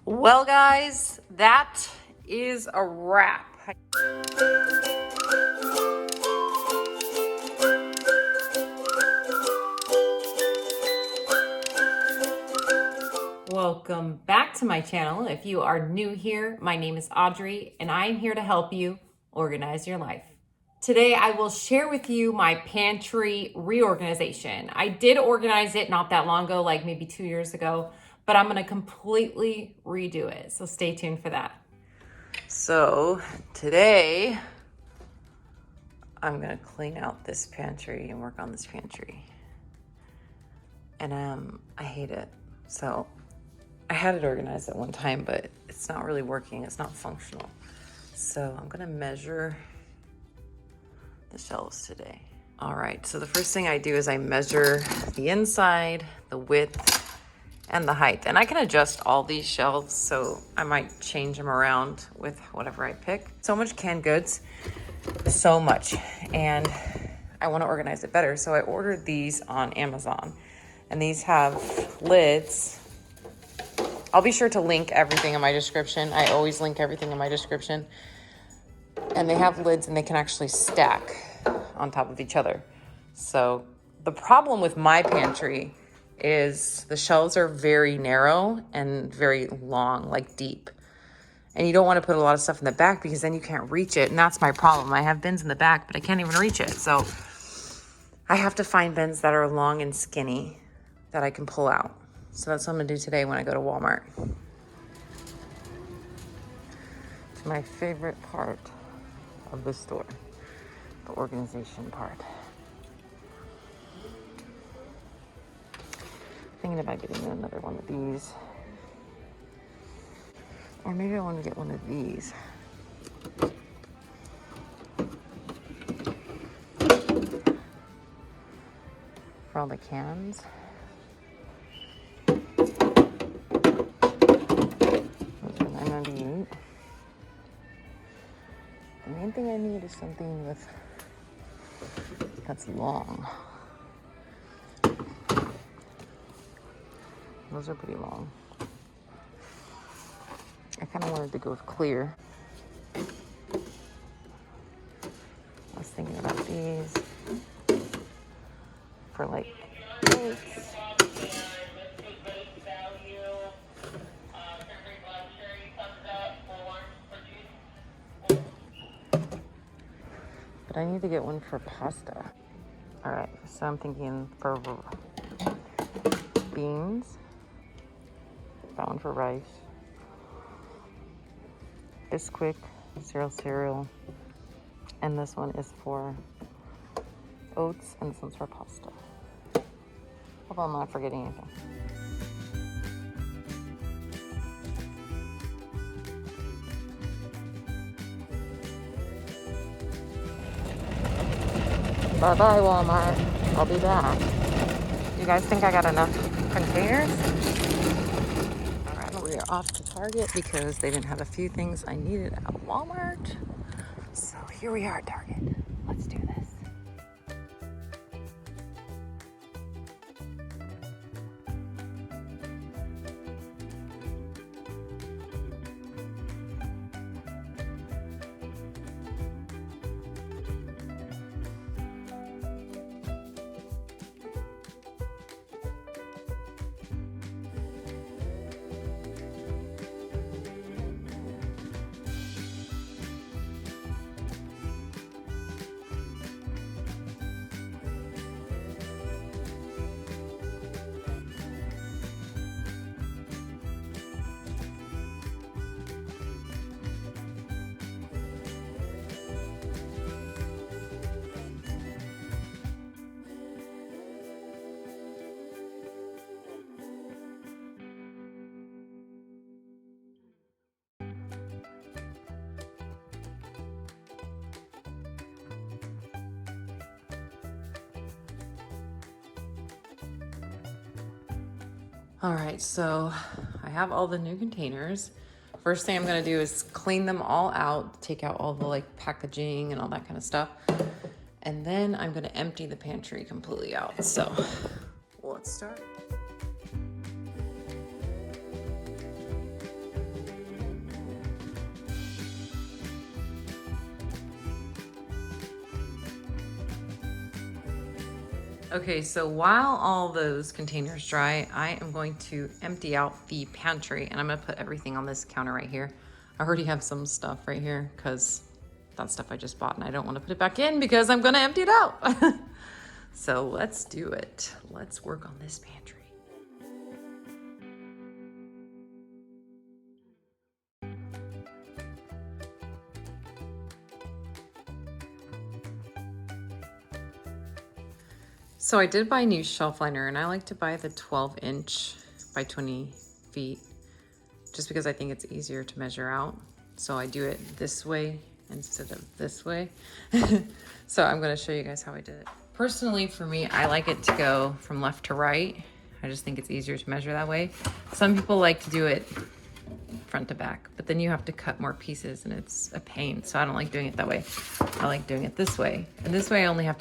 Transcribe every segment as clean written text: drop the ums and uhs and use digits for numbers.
Well, guys, that is a wrap. Welcome back to my channel. If you are new here, my name is Audrey, and I'm here to help you organize your life. Today, I will share with you my pantry reorganization. I did organize it not that long ago, like maybe 2 years ago, but I'm gonna completely redo it. So stay tuned for that. So today, I'm gonna clean out this pantry and work on this pantry. And I hate it. So I had it organized at one time, but it's not really working. It's not functional. So I'm gonna measure the shelves today. All right, so the first thing I do is I measure the inside, the width, and the height. And I can adjust all these shelves, so I might change them around with whatever I pick. So much canned goods, so much. And I wanna organize it better. So I ordered these on Amazon. And these have lids. I'll be sure to link everything in my description. I always link everything in my description. And they have lids and they can actually stack on top of each other. So the problem with my pantry is the shelves are very narrow and very long, like deep. And you don't want to put a lot of stuff in the back because then you can't reach it. And that's my problem. I have bins in the back, but I can't even reach it. So I have to find bins that are long and skinny that I can pull out. So that's what I'm gonna do today when I go to Walmart. It's my favorite part of the store, the organization part. Thinking about getting another one of these. Or maybe I want to get one of these. For all the cans. The main thing I need is something that's long. Those are pretty long. I kind of wanted to go with clear. I was thinking about these for like cakes. But I need to get one for pasta. All right, so I'm thinking for beans. That one for rice. Bisquick, cereal. And this one is for oats, and this one's for pasta. Hope I'm not forgetting anything. Bye-bye, Walmart. I'll be back. You guys think I got enough containers? All right, we are off to Target because they didn't have a few things I needed at Walmart. So here we are at Target. Let's do this. All right, so I have all the new containers. First thing I'm gonna do is clean them all out, take out all the like packaging and all that kind of stuff. And then I'm gonna empty the pantry completely out. So let's start. Okay, so while all those containers dry, I am going to empty out the pantry, and I'm gonna put everything on this counter right here. I already have some stuff right here because that's stuff I just bought and I don't want to put it back in because I'm gonna empty it out. So let's do it. Let's work on this pantry. So I did buy a new shelf liner, and I like to buy the 12-inch by 20 feet just because I think it's easier to measure out. So I do it this way instead of this way. So I'm going to show you guys how I did it. Personally, for me, I like it to go from left to right. I just think it's easier to measure that way. Some people like to do it front to back, but then you have to cut more pieces and it's a pain. So I don't like doing it that way. I like doing it this way. And this way I have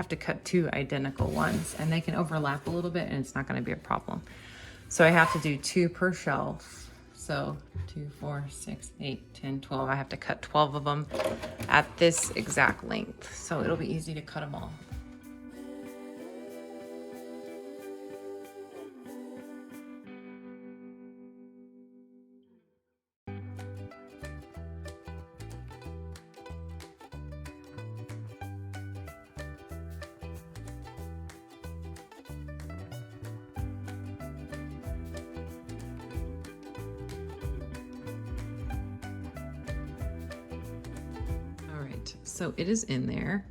to cut 2 identical ones, and they can overlap a little bit and it's not going to be a problem. So I have to do 2 per shelf. So 2, 4, 6, 8, 10, 12. I have to cut 12 of them at this exact length. So it'll be easy to cut them all. So it is in there.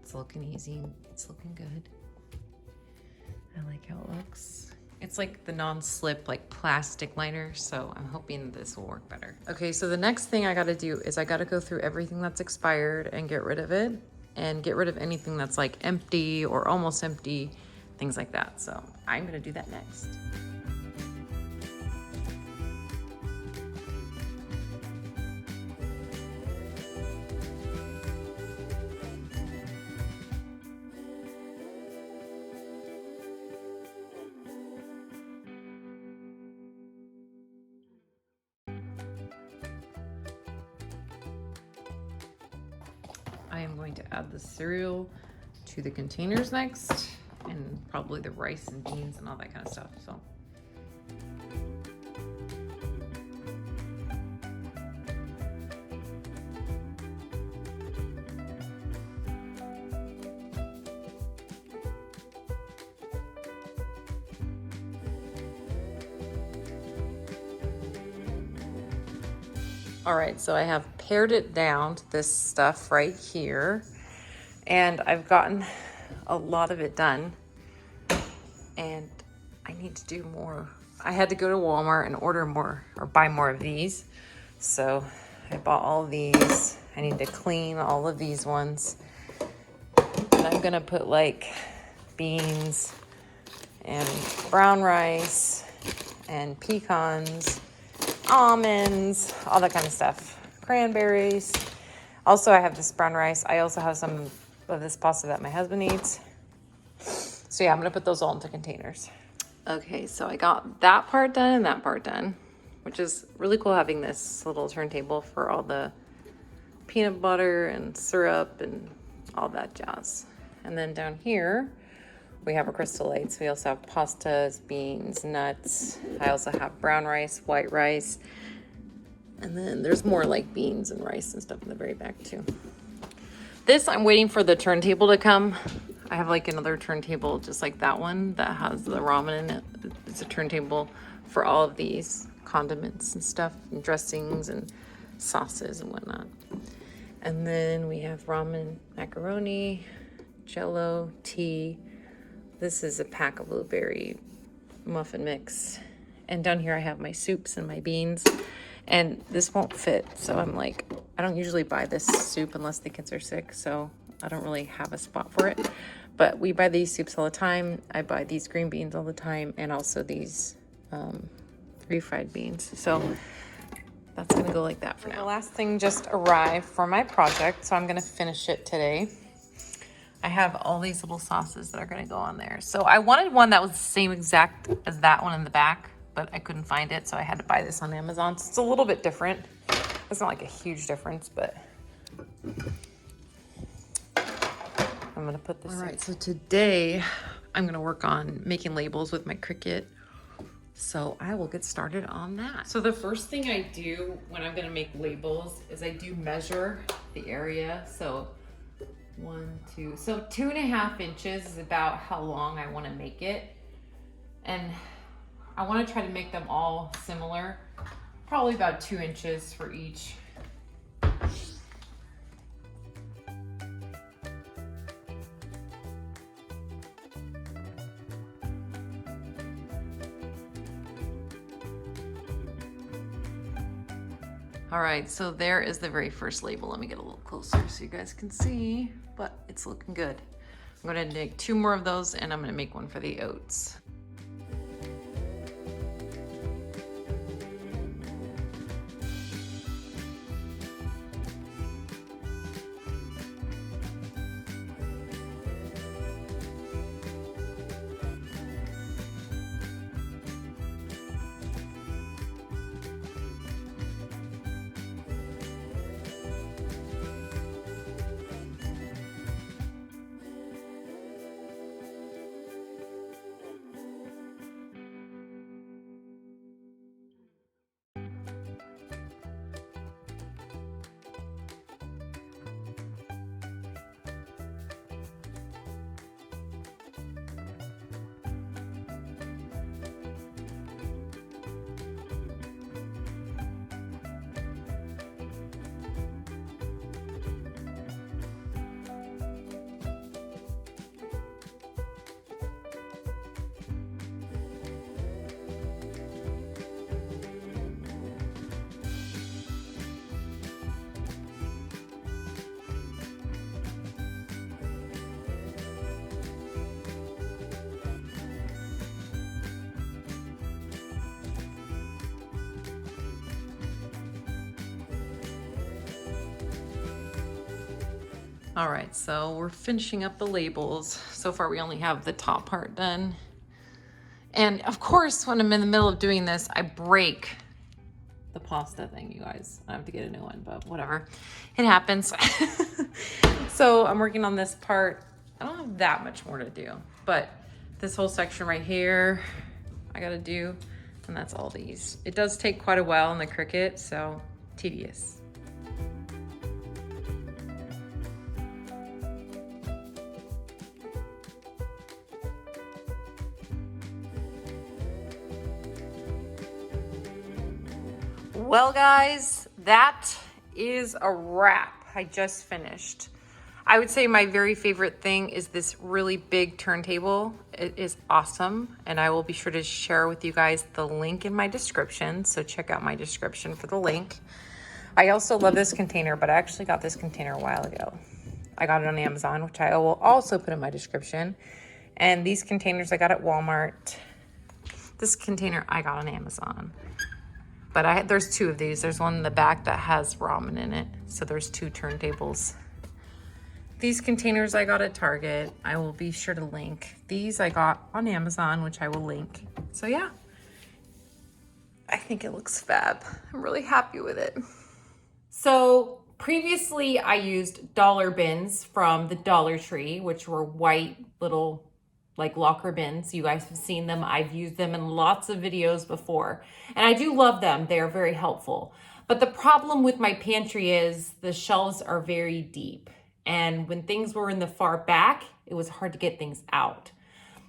It's looking easy. It's looking good. I like how it looks. It's like the non-slip, like plastic liner. So I'm hoping this will work better. Okay, so the next thing I gotta do is I gotta go through everything that's expired and get rid of it, and get rid of anything that's like empty or almost empty, things like that. So I'm gonna do that next. I am going to add the cereal to the containers next, and probably the rice and beans and all that kind of stuff. So. All right, so I have pared it down to this stuff right here, and I've gotten a lot of it done, and I need to do more. I had to go to Walmart and order more or buy more of these. So I bought all of these. I need to clean all of these ones. And I'm gonna put like beans and brown rice and pecans, almonds, all that kind of stuff, cranberries. Also, I have this brown rice. I also have some of this pasta that my husband eats. So yeah, I'm gonna put those all into containers. Okay, so I got that part done and that part done, which is really cool having this little turntable for all the peanut butter and syrup and all that jazz. And then down here, we have our Crystal Lights. We also have pastas, beans, nuts. I also have brown rice, white rice. And then there's more like beans and rice and stuff in the very back too. This, I'm waiting for the turntable to come. I have like another turntable just like that one that has the ramen in it. It's a turntable for all of these condiments and stuff and dressings and sauces and whatnot. And then we have ramen, macaroni, jello, tea. This is a pack of blueberry muffin mix. And down here I have my soups and my beans. And this won't fit, so I'm like, I don't usually buy this soup unless the kids are sick, so I don't really have a spot for it. But we buy these soups all the time. I buy these green beans all the time, and also these refried beans. So that's gonna go like that for now. The last thing just arrived for my project, so I'm gonna finish it today. I have all these little sauces that are gonna go on there. So I wanted one that was the same exact as that one in the back, but I couldn't find it, so I had to buy this on Amazon. So it's a little bit different. It's not like a huge difference, but I'm I'm gonna put this in. All right, so today I'm gonna work on making labels with my Cricut. So I will get started on that. So the first thing I do when I'm gonna make labels is I do measure the area. So 2.5 inches is about how long I wanna make it. And I wanna try to make them all similar, probably about 2 inches for each. All right, so there is the very first label. Let me get a little closer so you guys can see, but it's looking good. I'm gonna make 2 more of those and I'm gonna make one for the oats. All right, so we're finishing up the labels. So far we only have the top part done. And of course, when I'm in the middle of doing this, I break the pasta thing, you guys. I have to get a new one, but whatever. It happens. So I'm working on this part. I don't have that much more to do, but this whole section right here, I gotta do, and that's all these. It does take quite a while in the Cricut, so tedious. Well, guys, that is a wrap. I just finished. I would say my very favorite thing is this really big turntable. It is awesome, and I will be sure to share with you guys the link in my description, so check out my description for the link. I also love this container, but I actually got this container a while ago. I got it on Amazon, which I will also put in my description. And these containers I got at Walmart. This container I got on Amazon. But there's 2 of these. There's one in the back that has ramen in it. So there's 2 turntables. These containers I got at Target. I will be sure to link. These I got on Amazon, which I will link. So yeah, I think it looks fab. I'm really happy with it. So previously I used dollar bins from the Dollar Tree, which were white little like locker bins. You guys have seen them. I've used them in lots of videos before, and I do love them. They're very helpful. But the problem with my pantry is the shelves are very deep. And when things were in the far back, it was hard to get things out.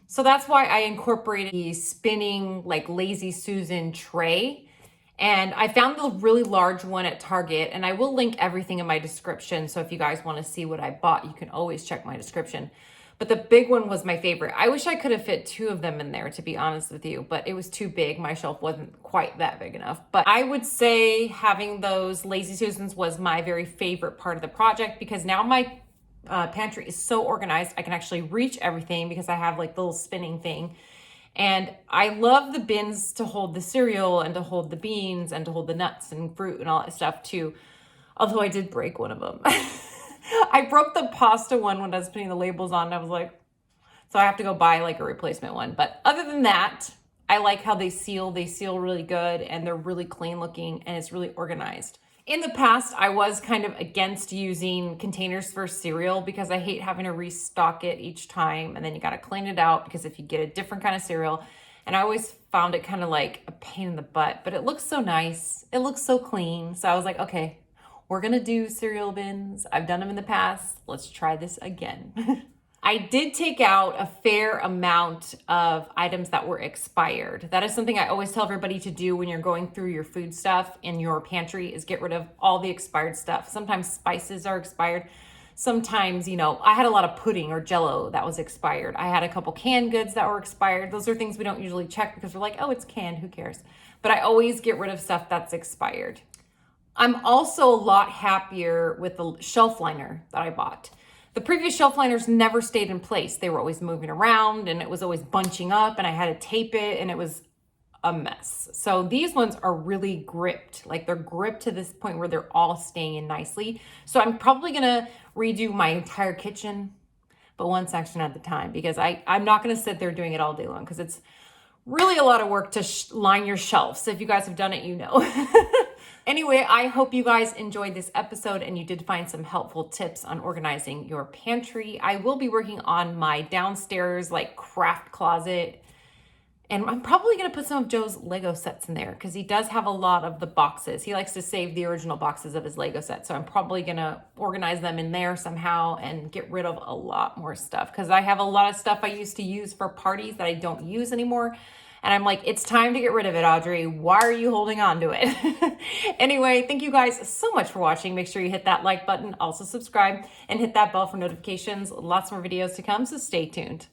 So that's why I incorporated the spinning like Lazy Susan tray. And I found the really large one at Target, and I will link everything in my description. So if you guys want to see what I bought, you can always check my description. But the big one was my favorite. I wish I could have fit 2 of them in there, to be honest with you, but it was too big. My shelf wasn't quite that big enough. But I would say having those Lazy Susans was my very favorite part of the project, because now my pantry is so organized. I can actually reach everything because I have like the little spinning thing. And I love the bins to hold the cereal and to hold the beans and to hold the nuts and fruit and all that stuff too. Although I did break one of them. I broke the pasta one when I was putting the labels on. And I was like, so I have to go buy like a replacement one. But other than that, I like how they seal. They seal really good and they're really clean looking and it's really organized. In the past, I was kind of against using containers for cereal because I hate having to restock it each time. And then you got to clean it out because if you get a different kind of cereal, and I always found it kind of like a pain in the butt, but it looks so nice. It looks so clean. So I was like, okay, we're going to do cereal bins. I've done them in the past. Let's try this again. I did take out a fair amount of items that were expired. That is something I always tell everybody to do when you're going through your food stuff in your pantry is get rid of all the expired stuff. Sometimes spices are expired. Sometimes, I had a lot of pudding or Jell-O that was expired. I had a couple canned goods that were expired. Those are things we don't usually check because we're like, oh, it's canned, who cares? But I always get rid of stuff that's expired. I'm also a lot happier with the shelf liner that I bought. The previous shelf liners never stayed in place. They were always moving around and it was always bunching up and I had to tape it and it was a mess. So these ones are really gripped. Like they're gripped to this point where they're all staying in nicely. So I'm probably gonna redo my entire kitchen, but one section at a time because I'm not gonna sit there doing it all day long because it's really a lot of work to line your shelves. So if you guys have done it, you know. Anyway, I hope you guys enjoyed this episode and you did find some helpful tips on organizing your pantry. I will be working on my downstairs like craft closet. And I'm probably going to put some of Joe's Lego sets in there because he does have a lot of the boxes. He likes to save the original boxes of his Lego sets. So I'm probably going to organize them in there somehow and get rid of a lot more stuff because I have a lot of stuff I used to use for parties that I don't use anymore. And I'm like, it's time to get rid of it, Audrey. Why are you holding on to it? Anyway, thank you guys so much for watching. Make sure you hit that like button, also subscribe, and hit that bell for notifications. Lots more videos to come, so stay tuned.